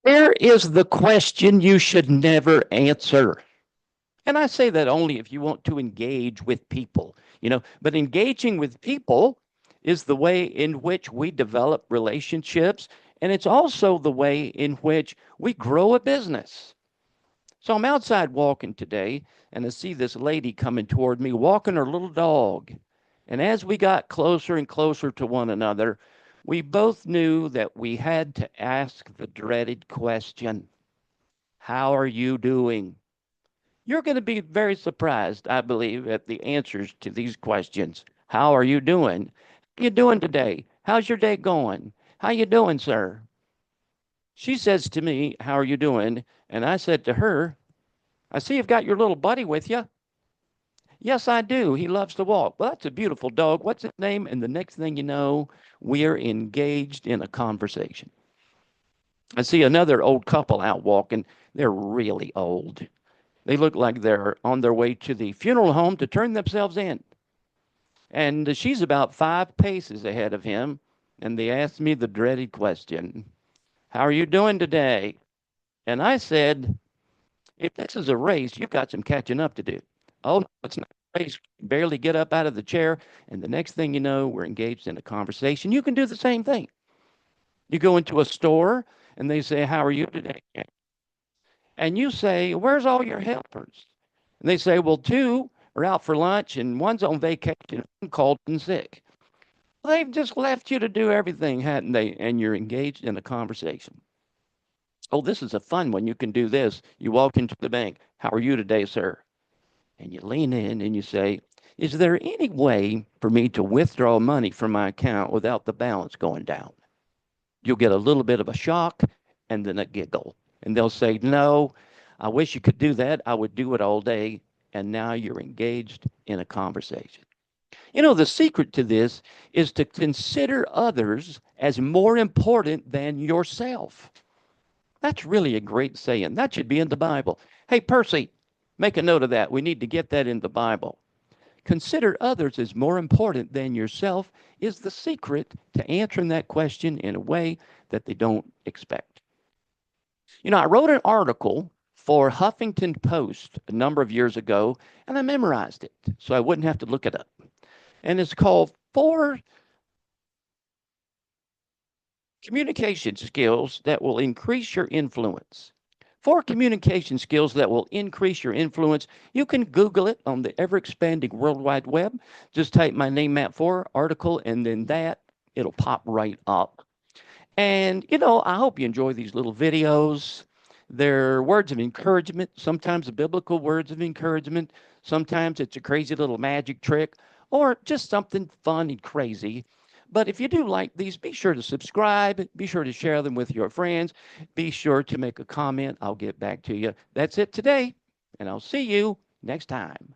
There is the question you should never answer. And I say that only if you want to engage with people, but engaging with people is the way in which we develop relationships. And it's also the way in which we grow a business. So I'm outside walking today and I see this lady coming toward me walking her little dog. And as we got closer and closer to one another, we both knew that we had to ask the dreaded question: how are you doing? You're going to be very surprised, I believe, at the answers to these questions. How are you doing? How you doing today? How's your day going? How you doing, sir? She says to me, how are you doing? And I said to her, I see you've got your little buddy with you. Yes, I do. He loves to walk. Well, that's a beautiful dog. What's his name? And the next thing you know, we're engaged in a conversation. I see another old couple out walking. They're really old. They look like they're on their way to the funeral home to turn themselves in. And she's about 5 paces ahead of him. And they asked me the dreaded question: how are you doing today? And I said, if this is a race, you've got some catching up to do. Oh, no, it's not a race. Barely get up out of the chair. And the next thing you know, we're engaged in a conversation. You can do the same thing. You go into a store and they say, how are you today? And you say, where's all your helpers? And they say, well, two are out for lunch and one's on vacation and called in sick. They've just left you to do everything, hadn't they? And you're engaged in a conversation. Oh, this is a fun one. You can do this. You walk into the bank. How are you today, sir? And you lean in and you say, is there any way for me to withdraw money from my account without the balance going down? You'll get a little bit of a shock and then a giggle. And they'll say, no, I wish you could do that. I would do it all day. And now you're engaged in a conversation. The secret to this is to consider others as more important than yourself. That's really a great saying. That should be in the Bible. Hey, Percy, make a note of that. We need to get that in the Bible. Consider others as more important than yourself is the secret to answering that question in a way that they don't expect. I wrote an article for Huffington Post a number of years ago, and I memorized it so I wouldn't have to look it up. And it's called Four Communication Skills That Will Increase Your Influence. Four communication skills that will increase your influence. You can Google it on the ever expanding World Wide Web. Just type my name, Matt For article, and then it'll pop right up. And, I hope you enjoy these little videos. They're words of encouragement, sometimes biblical words of encouragement. Sometimes it's a crazy little magic trick or just something fun and crazy. But if you do like these, be sure to subscribe. Be sure to share them with your friends. Be sure to make a comment. I'll get back to you. That's it today, and I'll see you next time.